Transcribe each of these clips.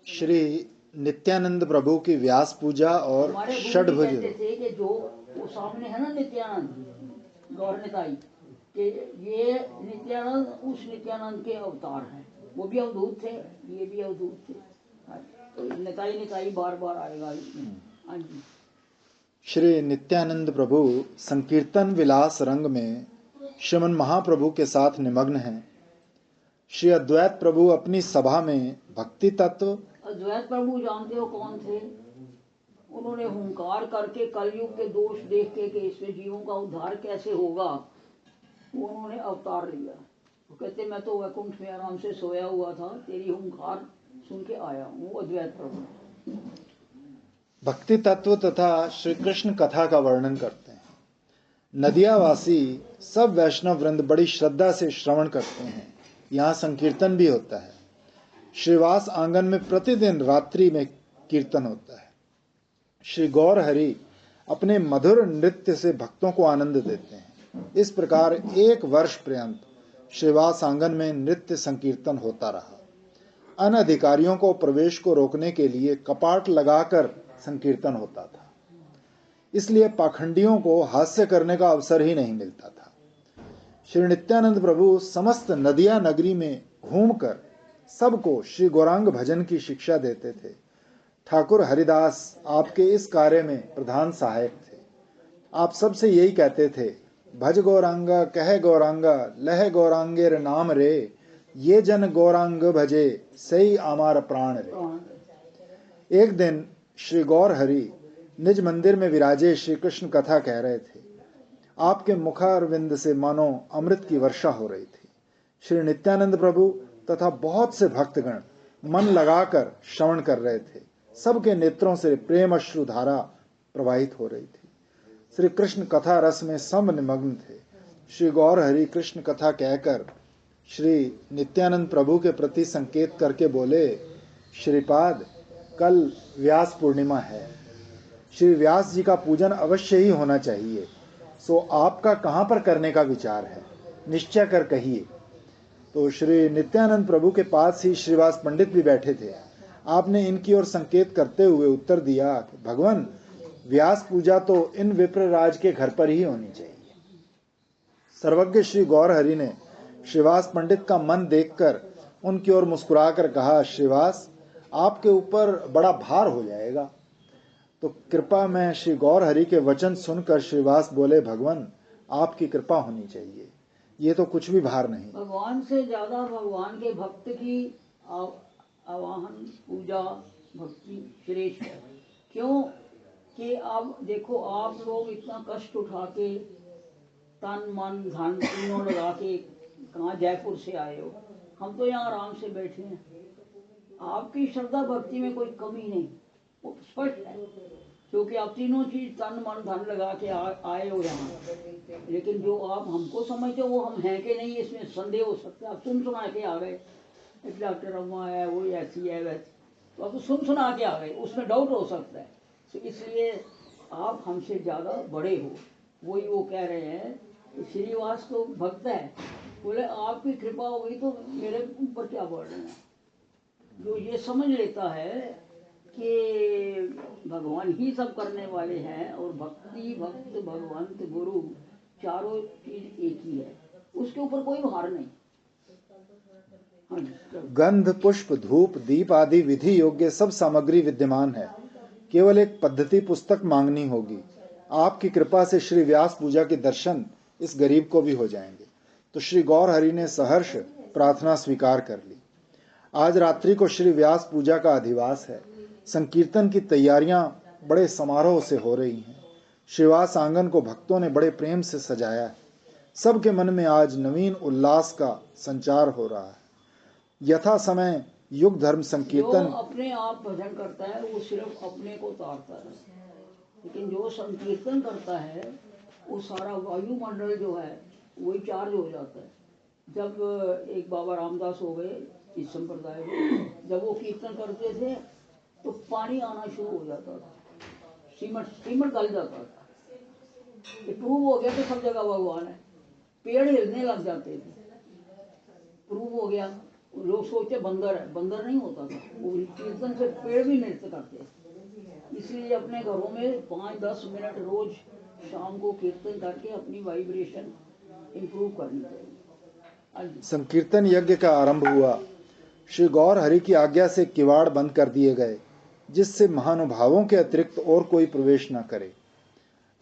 श्री नित्यानंद प्रभु की व्यास पूजा और षड्भुज। कहते थे कि जो वो सामने है ना नित्यानंद गौर निताई कि ये नित्यानंद उस नित्यानंद के अवतार हैं, वो भी अवधूत थे, ये भी अवधूत थे। तो निताई निताई बार बार आएगा इसमें। हाँ जी। श्री नित्यानंद प्रभु संकीर्तन विलास रंग में श्रीमन महाप्रभु के साथ निमग्न हैं। श्री अद्वैत प्रभु अपनी सभा में भक्ति तत्व। अद्वैत प्रभु जानते हो कौन थे? उन्होंने हुंकार करके कलयुग के दोष देख के कि इसमें जीवों का उद्धार कैसे होगा, उन्होंने अवतार लिया। वो कहते मैं तो वैकुंठ में आराम से सोया हुआ था, तेरी हुंकार सुन के आया हूँ। वो अद्वैत प्रभु भक्ति तत्व तथा श्री कृष्ण कथा का वर्णन करते हैं। नदियावासी सब वैष्णव वृंद बड़ी श्रद्धा से श्रवण करते हैं। यहाँ संकीर्तन भी होता है। श्रीवास आंगन में प्रतिदिन रात्रि में कीर्तन होता है। श्री गौर हरि अपने मधुर नृत्य से भक्तों को आनंद देते हैं। इस प्रकार 1 वर्ष पर्यंत श्रीवास आंगन में नृत्य संकीर्तन होता रहा। अनधिकारियों को प्रवेश को रोकने के लिए कपाट लगाकर संकीर्तन होता था, इसलिए पाखंडियों को हास्य करने का अवसर ही नहीं मिलता था। श्री नित्यानंद प्रभु समस्त नदिया नगरी में घूमकर सबको श्री गौरांग भजन की शिक्षा देते थे। ठाकुर हरिदास आपके इस कार्य में प्रधान सहायक थे। आप सबसे यही कहते थे, भज गौरांगा कह गौरांगा लह गौरांगेर नाम रे, ये जन गौरांग भजे सही आमार प्राण रे। एक दिन श्री गौर हरि निज मंदिर में विराजे श्री कृष्ण कथा कह रहे थे। आपके मुखारविंद से मानो अमृत की वर्षा हो रही थी। श्री नित्यानंद प्रभु तथा बहुत से भक्तगण मन लगाकर श्रवण कर रहे थे। सबके नेत्रों से प्रेम अश्रु धारा प्रवाहित हो रही थी। श्री कृष्ण कथा रस में सब निमग्न थे। श्री गौर हरि कृष्ण कथा कहकर श्री नित्यानंद प्रभु के प्रति संकेत करके बोले, श्रीपाद कल व्यास पूर्णिमा है, श्री व्यास जी का पूजन अवश्य ही होना चाहिए, सो आपका कहाँ पर करने का विचार है, निश्चय कर कहिए। तो श्री नित्यानंद प्रभु के पास ही श्रीवास पंडित भी बैठे थे। आपने इनकी ओर संकेत करते हुए उत्तर दिया, भगवान व्यास पूजा तो इन विप्रराज के घर पर ही होनी चाहिए। सर्वज्ञ श्री गौर हरि ने श्रीवास पंडित का मन देखकर उनकी ओर मुस्कुराकर कहा, श्रीवास आपके ऊपर बड़ा भार हो जाएगा। तो कृपा में श्री गौर हरि के वचन सुनकर श्रीवास बोले, भगवान आपकी कृपा होनी चाहिए, ये तो कुछ भी भार नहीं। भगवान से ज्यादा भगवान के भक्त की आवाहन पूजा भक्ति श्रेष्ठ है। क्यों कि आप देखो, आप लोग इतना कष्ट उठा के तन मन धन तीनों लगा के कहाँ जयपुर से आए हो, हम तो यहाँ आराम से बैठे हैं। आपकी श्रद्धा भक्ति में कोई कमी नहीं, वो स्पष्ट है, क्योंकि आप तीनों चीज तन मन धन लगा के आए हो यहाँ। लेकिन जो आप हमको समझते हो वो हम हैं कि नहीं, इसमें संदेह हो सकता है। आप सुन सुना के आ गए, डॉक्टर अम्मा है, वो ऐसी है वैसी, तो आप तो सुन सुना के आ गए, उसमें डाउट हो सकता है। तो इसलिए आप हमसे ज़्यादा बड़े हो। वही वो कह रहे हैं, श्रीवास तो भक्त है, बोले आपकी कृपा हो गई तो मेरे ऊपर क्या बढ़ना है। जो ये समझ लेता है कि भगवान ही सब करने वाले हैं और भक्ति भक्त भगवंत गुरु चारों चीज एक ही है, उसके ऊपर कोई भार नहीं। गंध पुष्प धूप दीप आदि विधि योग्य सब सामग्री विद्यमान है, केवल एक पद्धति पुस्तक मांगनी होगी। आपकी कृपा से श्री व्यास पूजा के दर्शन इस गरीब को भी हो जाएंगे। तो श्री गौर हरि ने सहर्ष प्रार्थना स्वीकार कर ली। आज रात्रि को श्री व्यास पूजा का अधिवास है। संकीर्तन की तैयारियां बड़े समारोह से हो रही हैं। श्रीवास आंगन को भक्तों ने बड़े प्रेम से सजाया है। सबके मन में आज नवीन उल्लास का संचार हो रहा है। यथा समय युग धर्म संकीर्तन। जो अपने आप भजन करता है वो सिर्फ अपने को तारता है, लेकिन जो संकीर्तन करता है वो सारा वायुमंडल जो है वही चार्ज हो जाता है। जब एक बाबा रामदास हो गए इस संप्रदाय में, जब वो कीर्तन करते थे तो पानी आना शुरू हो जाता था, सीमट गल जाता था। ये प्रूव हो गया कि सब जगह भगवान है। पेड़ हिलने लग जाते थे, प्रूव हो गया। लोग सोचते बंदर है, बंदर नहीं होता था। वो कीर्तन से पेड़ भी नृत्य करते। इसलिए अपने घरों में 5-10 मिनट रोज शाम को कीर्तन करके अपनी वाइब्रेशन इंप्रूव करनी चाहिए। हाँ जी। संकीर्तन यज्ञ का आरंभ हुआ। श्री गौर हरि की आज्ञा से किवाड़ बंद कर दिए गए, जिससे महानुभावों के अतिरिक्त और कोई प्रवेश न करे।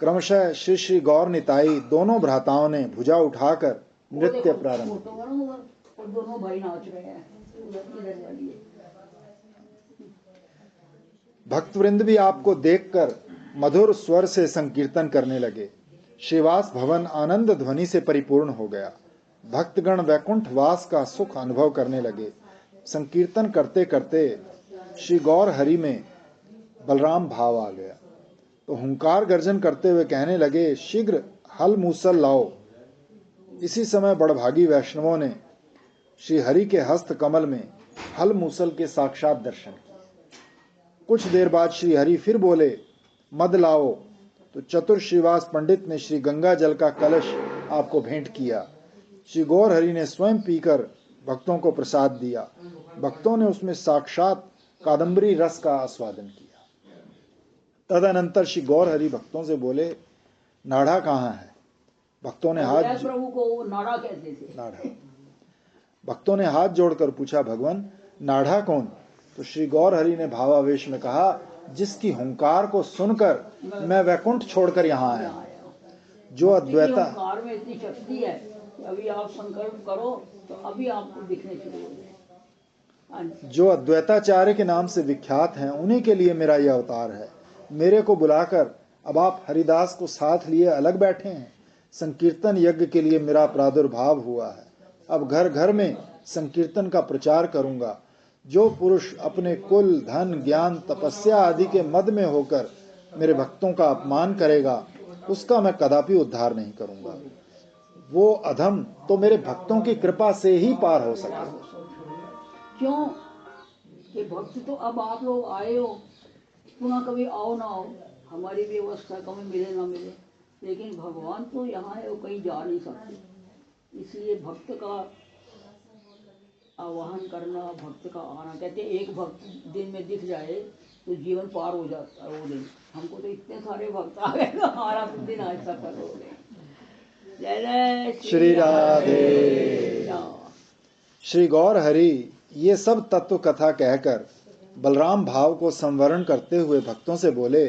क्रमशः श्री श्री गौर निताई दोनों भ्राताओं ने भुजा उठाकर वो नृत्य देखो प्रारंभ फोटो है ना उधर, और दोनों भाई नाच रहे हैं इधर वाली है। भक्तवृंद भी आपको देखकर मधुर स्वर से संकीर्तन करने लगे। श्रीवास भवन आनंद ध्वनि से परिपूर्ण हो गया। भक्तगण वैकुंठ वास का सुख अनुभव करने लगे। संकीर्तन करते करते श्री गौर हरि में बलराम भाव आ गया, तो हुंकार गर्जन करते हुए कहने लगे, शीघ्र हल मूसल लाओ। इसी समय बड़भागी वैष्णवों ने श्री हरि के हस्त कमल में हल मूसल के साक्षात दर्शन किए। कुछ देर बाद श्री हरि फिर बोले, मद लाओ। तो चतुर श्रीवास पंडित ने श्री गंगा जल का कलश आपको भेंट किया। श्री गौर हरि ने स्वयं पीकर भक्तों को प्रसाद दिया। भक्तों ने उसमें साक्षात कादम्बरी रस का आस्वादन किया। तदनंतर श्री गौर हरि भक्तों से बोले, नाढ़ा कहाँ है? भक्तों ने हाथ प्रभु को वो नाड़ा कहते थे। नाढ़ा। भक्तों ने हाथ जोड़कर पूछा, भगवान नाढ़ा कौन? तो श्री गौर हरि ने भावावेश में कहा, जिसकी हुंकार को सुनकर मैं वैकुंठ छोड़कर यहाँ आया। जो अद्वैता हुंकार में इतनी शक्ति है कि अभी आप संकल्प करो तो अभी आपको दिखने शुरू हो जाए। जो अद्वैताचार्य के नाम से विख्यात हैं, उन्हीं के लिए मेरा यह अवतार है। मेरे को बुलाकर अब आप हरिदास को साथ लिए अलग बैठे हैं। संकीर्तन यज्ञ के लिए मेरा प्रादुर्भाव हुआ है। अब घर घर में संकीर्तन का प्रचार करूंगा। जो पुरुष अपने कुल, धन, ज्ञान, तपस्या आदि के मद में होकर मेरे भक्तों का अपमान करेगा, उसका मैं कदापि उद्धार नहीं करूंगा। वो अधम तो मेरे भक्तों की कृपा से ही पार हो सके। क्यों कि भक्त तो अब आप लोग आए हो, पुनः कभी आओ ना आओ, हमारी व्यवस्था कभी मिले ना मिले, लेकिन भगवान तो यहाँ है, वो कहीं जा नहीं सकते। इसलिए भक्त का आवाहन करना, भक्त का आना, कहते एक भक्त दिन में दिख जाए तो जीवन पार हो जाता है वो दिन। हमको तो इतने सारे भक्त आ गए, हमारा दिन आज सफल हो गए। जय जय श्री राधे। श्री गौर हरि ये सब तत्व कथा कहकर बलराम भाव को संवरण करते हुए भक्तों से बोले,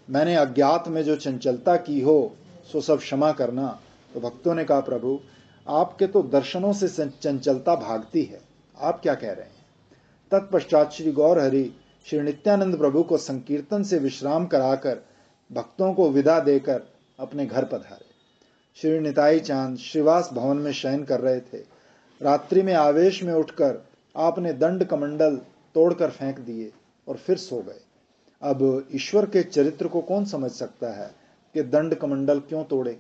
मैंने अज्ञात में जो चंचलता की हो सो सब क्षमा करना। तो भक्तों ने कहा, प्रभु आपके तो दर्शनों से चंचलता भागती है, आप क्या कह रहे हैं? तत्पश्चात श्री गौर हरि श्री नित्यानंद प्रभु को संकीर्तन से विश्राम कराकर भक्तों को विदा देकर अपने घर पधारे। श्री निताई चांद श्रीवास भवन में शयन कर रहे थे। रात्रि में आवेश में उठकर आपने दंड कमंडल तोड़कर फेंक दिए और फिर सो गए। अब ईश्वर के चरित्र को कौन समझ सकता है कि दंड कमंडल क्यों तोड़े?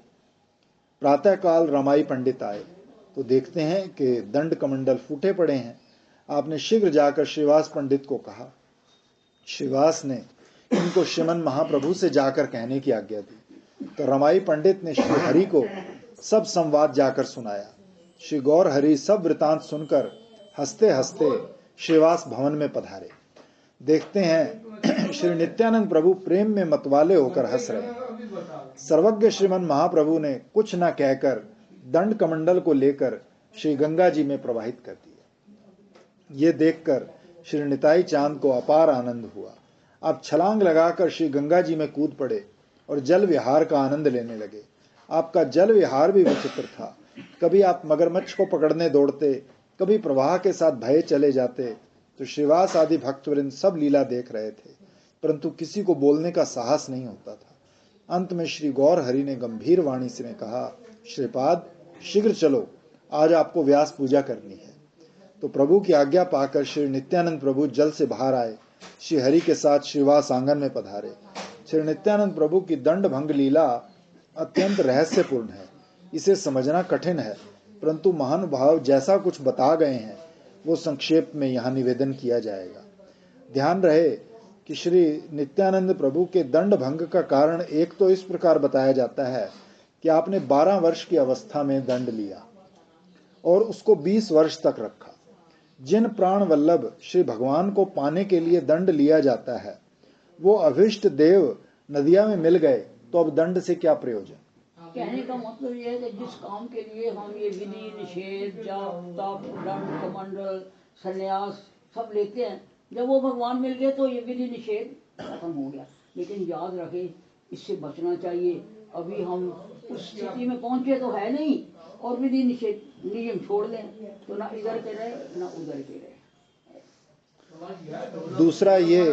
प्रातःकाल रमाई पंडित आए तो देखते हैं कि दंड कमंडल फूटे पड़े हैं। आपने शीघ्र जाकर श्रीवास पंडित को कहा। श्रीवास ने इनको श्रीमन महाप्रभु से जाकर कहने की आज्ञा दी। तो रमाई पंडित ने श्री हरि को सब संवाद जाकर सुनाया। श्री गौर हरि सब वृतांत सुनकर हंसते हंसते श्रीवास भवन में पधारे। देखते हैं श्री नित्यानंद प्रभु प्रेम में मतवाले होकर हंस रहे हैं। सर्वज्ञ श्रीमन महाप्रभु ने कुछ न कहकर दंड कमंडल को लेकर श्री गंगा जी में प्रवाहित कर दिया। ये देखकर श्री निताई चांद को अपार आनंद हुआ। आप छलांग लगाकर श्री गंगा जी में कूद पड़े और जल विहार का आनंद लेने लगे। आपका जल विहार भी विचित्र था। कभी आप मगरमच्छ को पकड़ने दौड़ते, कभी प्रवाह के साथ भये चले जाते। तो श्रीवास आदि भक्तवृंद सब लीला देख रहे थे, परंतु किसी को बोलने का साहस नहीं होता था। अंत में श्री गौर हरि ने गंभीर वाणी से कहा, श्रीपाद शीघ्र चलो, आज आपको व्यास पूजा करनी है। तो प्रभु की आज्ञा पाकर श्री नित्यानंद प्रभु जल से बाहर आए। श्री हरि के साथ श्रीवास आंगन में पधारे। श्री नित्यानंद प्रभु की दंड भंग लीला अत्यंत रहस्यपूर्ण है, इसे समझना कठिन है, परंतु महानुभाव जैसा कुछ बता गए हैं वो संक्षेप में यहाँ निवेदन किया जाएगा। ध्यान रहे कि श्री नित्यानंद प्रभु के दंड भंग का कारण एक तो इस प्रकार बताया जाता है कि आपने 12 वर्ष की अवस्था में दंड लिया और उसको 20 वर्ष तक रखा। जिन प्राण वल्लभ श्री भगवान को पाने के लिए दंड लिया जाता है वो अभिष्ट देव नदिया में मिल गए तो अब दंड से क्या प्रयोजन। कहने का मतलब ये है कि जिस काम के लिए हम ये विधि निषेध जाप तप दंड कमंडल संन्यास सब लेते हैं, जब वो भगवान मिल गए तो ये विधि निषेध खत्म हो गया। लेकिन याद रखे इससे बचना चाहिए। अभी हम उस स्थिति में पहुंचे तो है नहीं, और विधि निषेध नियम छोड़ दें तो ना इधर के रहे ना उधर के रहे। दूसरा ये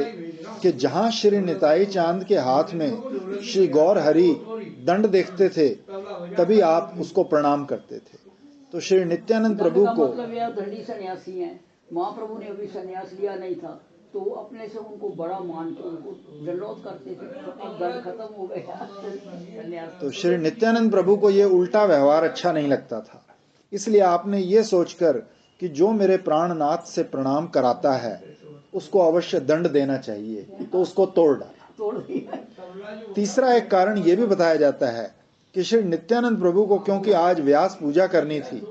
कि जहां श्री निताई चांद के हाथ में श्री गौर हरि दंड देखते थे तभी आप उसको प्रणाम करते थे। तो श्री नित्यानंद प्रभु को मतलब यह दंडी सन्यासी हैं। महाप्रभु ने अभी सन्यास लिया नहीं था तो अपने से उनको बड़ा मान के उनको दंडोत करते थे। अब दंड खत्म हो गया। तो श्री नित्यानंद प्रभु को ये उल्टा व्यवहार अच्छा नहीं लगता था, इसलिए आपने ये सोचकर कि जो मेरे प्राणनाथ से प्रणाम कराता है उसको अवश्य दंड देना चाहिए, तो उसको तोड़ डाला। तीसरा एक कारण यह भी बताया जाता है कि श्री नित्यानंद प्रभु को क्योंकि आज व्यास पूजा करनी थी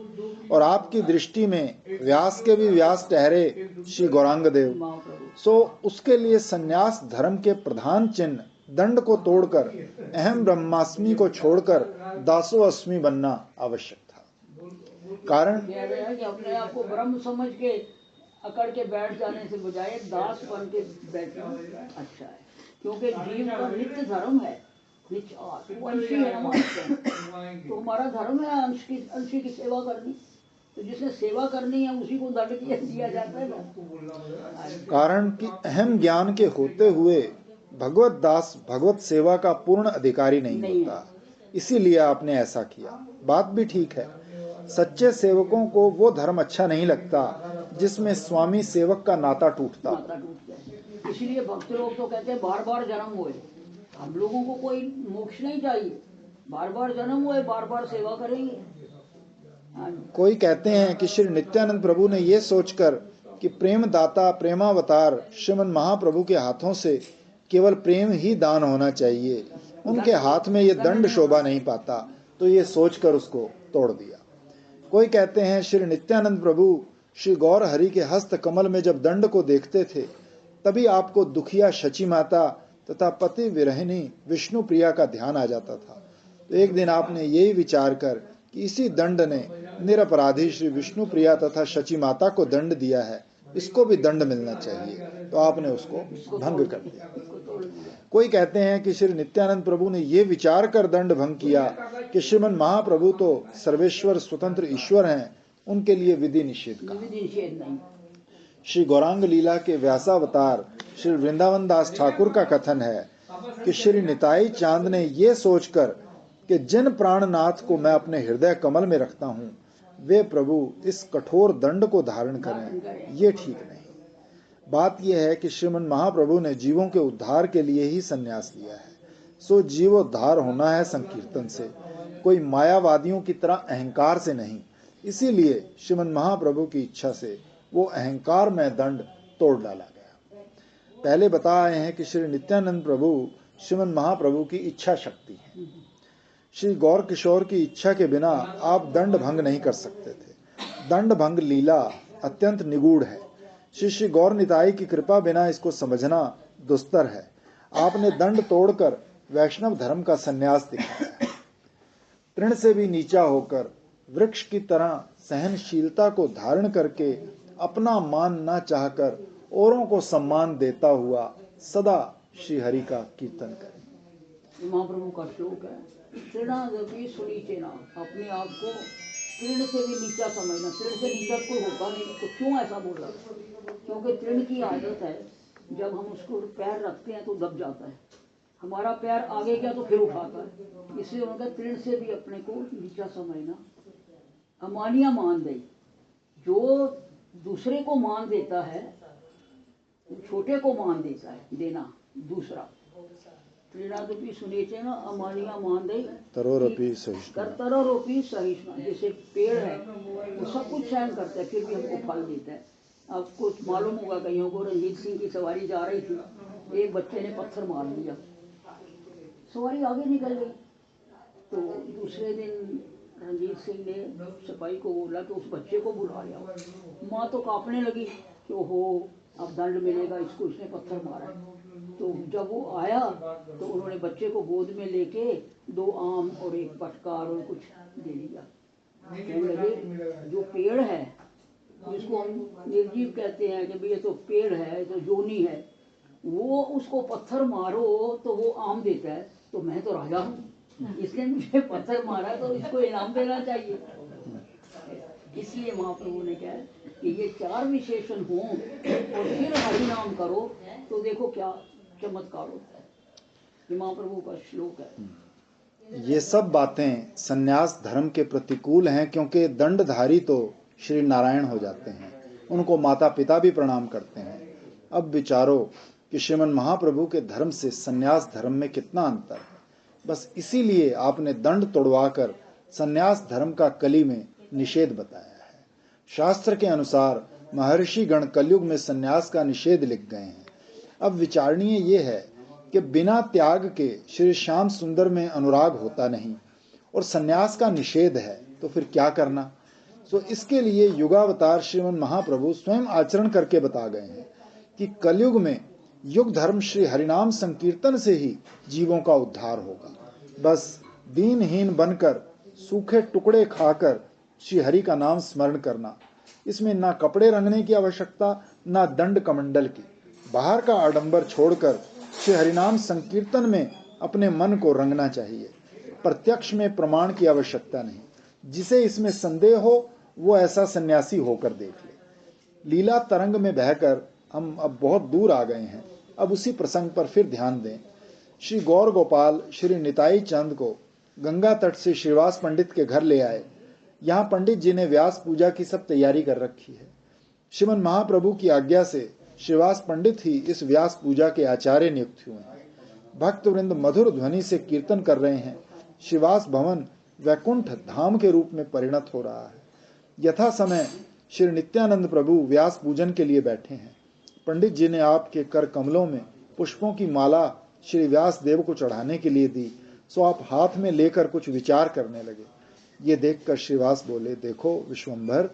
और आपकी दृष्टि में व्यास के भी व्यास ठहरे श्री गौरांग देव, सो उसके लिए सन्यास धर्म के प्रधान चिन्ह दंड को तोड़कर अहम ब्रह्मास्मि को छोड़कर दासो अस्मि बनना आवश्यक था। कारण कि अपने आप को ब्रह्म समझ के अकड़ के बैठ जाने से बजाय दास बन के बैठना अच्छा है, क्योंकि जीव का नित्य धर्म है वो अंशी है हमारे, तो हमारा धर्म है अंशी की सेवा करनी। तो जिसने सेवा करनी है उसी को दंड दिया जाता है ना। कारण कि अहम ज्ञान के होते हुए भगवत दास भगवत सेवा का पूर्ण अधिकारी नहीं होता, इसीलिए आपने ऐसा किया। बात भी ठीक है, सच्चे सेवकों को वो धर्म अच्छा नहीं लगता जिसमें स्वामी सेवक का नाता टूटता। इसलिए भक्त लोग तो कहते हैं बार बार जन्म हुए। हम लोगों को कोई मोक्ष नहीं चाहिए, बार बार जन्म हुए बार बार सेवा करेंगे। कोई कहते हैं कि श्री नित्यानंद प्रभु ने ये सोचकर कि प्रेम दाता प्रेमावतार श्रीमन महाप्रभु के हाथों से केवल प्रेम ही दान होना चाहिए, उनके हाथ में ये दंड शोभा नहीं पाता, तो ये सोचकर उसको तोड़ दिया। कोई कहते हैं श्री नित्यानंद प्रभु श्री गौर हरि के हस्त कमल में जब दंड को देखते थे तभी आपको दुखिया शची माता तथा पति विरहिणी विष्णु प्रिया का ध्यान आ जाता था। तो एक दिन आपने यही विचार कर कि इसी दंड ने निरपराधी श्री विष्णु प्रिया तथा शची माता को दंड दिया है, इसको भी दंड मिलना चाहिए, तो आपने उसको भंग कर दिया। कोई कहते हैं कि श्री नित्यानंद प्रभु ने यह विचार कर दंड भंग किया कि श्रीमन महाप्रभु तो सर्वेश्वर स्वतंत्र ईश्वर हैं, उनके लिए विधि निषेध का। श्री गौरांग लीला के व्यासावतार श्री वृंदावन दास ठाकुर का कथन है कि श्री निताई चांद ने यह सोचकर कि जिन प्राणनाथ को मैं अपने हृदय कमल में रखता हूं वे प्रभु इस कठोर दंड को धारण करें, ये ठीक नहीं। बात यह है कि श्रीमन महाप्रभु ने जीवों के उद्धार के लिए ही संन्यास लिया है, सो जीवोद्धार होना है संकीर्तन से, कोई मायावादियों की तरह अहंकार से नहीं। इसीलिए श्रीमन महाप्रभु की इच्छा से वो अहंकार में दंड तोड़ डाला गया। पहले बता आए हैं कि श्री नित्यानंद प्रभु श्रीमन महाप्रभु की इच्छा शक्ति है। श्री गौर किशोर की इच्छा के बिना आप दंड भंग नहीं कर सकते थे। दंड भंग लीला अत्यंत निगूढ़ है, श्री गौर निताई की कृपा बिना इसको समझना दुस्तर है। आपने दंड तोड़कर वैष्णव धर्म का संन्यास दिखाया। तृण से भी नीचा होकर वृक्ष की तरह सहनशीलता को धारण करके अपना मान न चाहकर औरों को सम्मान देता हुआ सदा श्री हरि का कीर्तन करें। महाप्रभु का श्लोक है, तृणादपि सुनीचेना, अपने आप को तृण से भी नीचा समझना। तृण से नीचा कोई होता नहीं, तो क्यों ऐसा बोला? क्योंकि तृण की आदत है जब हम उसको पैर रखते हैं तो दब जाता है, हमारा पैर आगे गया तो फिर उठाता है। इसलिए उनका तृण से भी अपने को नीचा समझना। अमानिया मान दे, जो दूसरे को मान देता है छोटे को मान देता है देना दूसरा। तृणादपि सुनीचेना अमानिया मान दे तरोरपि सहिष्णुता। तरोरपि सहिष्णुता, जैसे पेड़ है वो सब कुछ सहन करता है फिर भी हमको फल देता है। आपको मालूम होगा कईयों को, रंजीत सिंह की सवारी जा रही थी, एक बच्चे ने पत्थर मार दिया, सवारी आगे निकल गई। तो दूसरे दिन रणजीत सिंह ने सिपाही को बोला कि उस बच्चे को बुला लिया। माँ तो कांपने लगी कि ओहो अब दंड मिलेगा, इसको इसने पत्थर मारा। तो जब वो आया तो उन्होंने बच्चे को गोद में लेके 2 आम और एक पटकार और कुछ दे दिया। कहने लगे जो पेड़ है जिसको हम निर्जीव कहते हैं कि भाई ये तो पेड़ है, तो जोनी है, वो उसको पत्थर मारो तो वो आम देता है, तो मैं तो राजा हूँ, इसने मुझे पत्थर मारा तो इसको इनाम देना चाहिए। इसलिए महाप्रभु ने कहा कि ये 4 विशेषण हों और फिर हरि नाम करो तो देखो क्या चमत्कार होता है। ये महाप्रभु का श्लोक है। ये सब बातें सन्यास धर्म के प्रतिकूल हैं, क्योंकि दंडधारी तो श्री नारायण हो जाते हैं, उनको माता पिता भी प्रणाम करते हैं। अब विचारो कि श्रीमन महाप्रभु के धर्म से सन्यास धर्म में कितना अंतर है। बस इसीलिए आपने दंड तोड़वाकर सन्यास धर्म का कली में निषेध बताया है। शास्त्र के अनुसार महर्षि गण कलयुग में सन्यास का निषेध लिख गए हैं। अब विचारणीय ये है कि बिना त्याग के श्री श्याम सुंदर में अनुराग होता नहीं और सन्यास का निषेध है, तो फिर क्या करना। तो इसके लिए युगावतार श्रीमन महाप्रभु स्वयं आचरण करके बता गए हैं कि कलयुग में युग धर्म श्री हरिनाम संकीर्तन से ही जीवों का उद्धार होगा। बस दीनहीन बनकर सूखे टुकड़े खाकर श्री हरि का नाम स्मरण करना, इसमें ना कपड़े रंगने की आवश्यकता, ना दंड कमंडल की। बाहर का आडंबर छोड़कर श्री हरिनाम संकीर्तन में अपने मन को रंगना चाहिए। प्रत्यक्ष में प्रमाण की आवश्यकता नहीं। जिसे इसमें संदेह हो वो ऐसा सन्यासी होकर देख ले। लीला तरंग में बहकर हम अब बहुत दूर आ गए हैं। अब उसी प्रसंग पर फिर ध्यान दें। श्री गौर गोपाल श्री निताई चंद को गंगा तट से श्रीवास पंडित के घर ले आए। यहाँ पंडित जी ने व्यास पूजा की सब तैयारी कर रखी है। श्रीमन महाप्रभु की आज्ञा से श्रीवास पंडित ही इस व्यास पूजा के आचार्य नियुक्त हुए हैं। भक्त वृंद मधुर ध्वनि से कीर्तन कर रहे हैं। श्रीवास भवन वैकुंठ धाम के रूप में परिणत हो रहा है। यथा समय श्री नित्यानंद प्रभु व्यास पूजन के लिए बैठे हैं। पंडित जी ने आपके कर कमलों में पुष्पों की माला श्री व्यास देव को चढ़ाने के लिए दी, सो आप हाथ में लेकर कुछ विचार करने लगे। ये देखकर श्रीवास बोले, देखो विश्वंभर,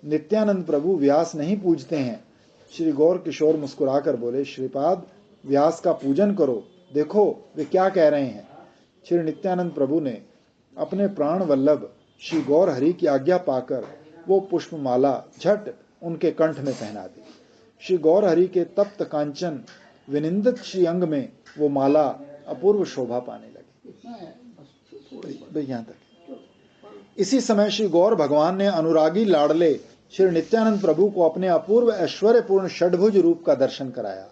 नित्यानंद प्रभु व्यास नहीं पूजते हैं। श्री गौर किशोर मुस्कुराकर बोले, श्रीपाद व्यास का पूजन करो, देखो वे क्या कह रहे हैं। श्री नित्यानंद प्रभु ने अपने प्राण वल्लभ श्री गौर हरि की आज्ञा पाकर वो पुष्पमाला झट उनके कंठ में पहना दी। श्री गौर हरि के तप्त कांचन विनिंदित श्री अंग में वो माला अपूर्व शोभा पाने लगी। यहाँ तक। इसी समय श्री गौर भगवान ने अनुरागी लाडले श्री नित्यानंद प्रभु को अपने अपूर्व ऐश्वर्यपूर्ण षड्भुज रूप का दर्शन कराया।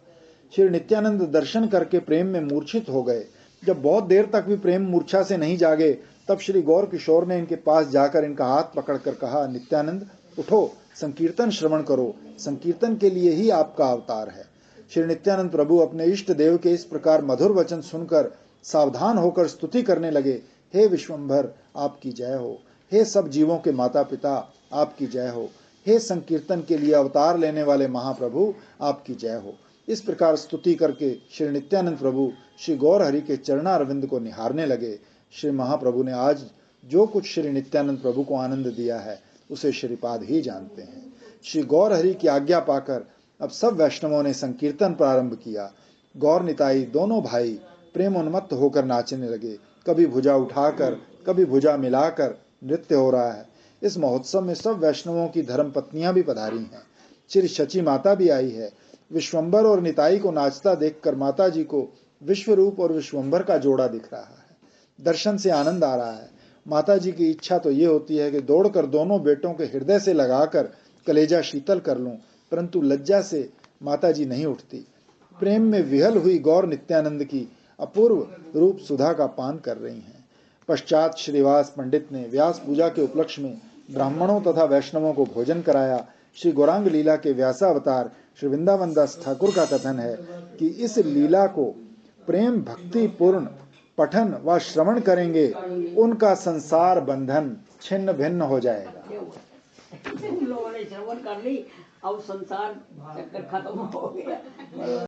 श्री नित्यानंद दर्शन करके प्रेम में मूर्छित हो गए। जब बहुत देर तक भी प्रेम मूर्छा से नहीं जागे, तब श्री गौर किशोर ने इनके पास जाकर इनका हाथ पकड़कर कहा, नित्यानंद उठो, संकीर्तन श्रवण करो, संकीर्तन के लिए ही आपका अवतार है। श्री नित्यानंद प्रभु अपने इष्ट देव के इस प्रकार मधुर वचन सुनकर सावधान होकर स्तुति करने लगे। हे विश्वंभर, आपकी जय हो। हे सब जीवों के माता पिता, आपकी जय हो। हे संकीर्तन के लिए अवतार लेने वाले महाप्रभु, आपकी जय हो। इस प्रकार स्तुति करके श्री नित्यानंद प्रभु श्री गौर हरि के चरणारविंद को निहारने लगे। श्री महाप्रभु ने आज जो कुछ श्री नित्यानंद प्रभु को आनंद दिया है उसे श्रीपाद ही जानते हैं। श्री गौर हरि की आज्ञा पाकर अब सब वैष्णवों ने संकीर्तन प्रारंभ किया। गौर निताई दोनों भाई प्रेम उन्मत्त होकर नाचने लगे। कभी भुजा उठाकर, कभी भुजा मिलाकर नृत्य हो रहा है। इस महोत्सव में सब वैष्णवों की धर्म पत्नियां भी पधारी हैं। श्री शची माता भी आई है। विश्वंभर और निताई को नाचता देखकर माता जी को विश्वरूप और विश्वंभर का जोड़ा दिख रहा है। दर्शन से आनंद आ रहा है। माता जी की इच्छा तो ये होती है कि दौड़कर दोनों बेटों के हृदय से लगाकर कलेजा शीतल कर लूं, परंतु लज्जा से माता जी नहीं उठती। प्रेम में विहल हुई गौर नित्यानंद की अपूर्व रूप सुधा का पान कर रही हैं। पश्चात श्रीवास पंडित ने व्यास पूजा के उपलक्ष्य में ब्राह्मणों तथा वैष्णवों को भोजन कराया। श्री गौरांग लीला के व्यासावतार श्री वृंदावन दास ठाकुर का कथन है कि इस लीला को प्रेम भक्ति पूर्ण पठन व श्रवण करेंगे, उनका संसार बंधन छिन्न भिन्न हो जाएगा। लोगों ने श्रवण कर ली, अब संसार चक्कर खत्म हो गया।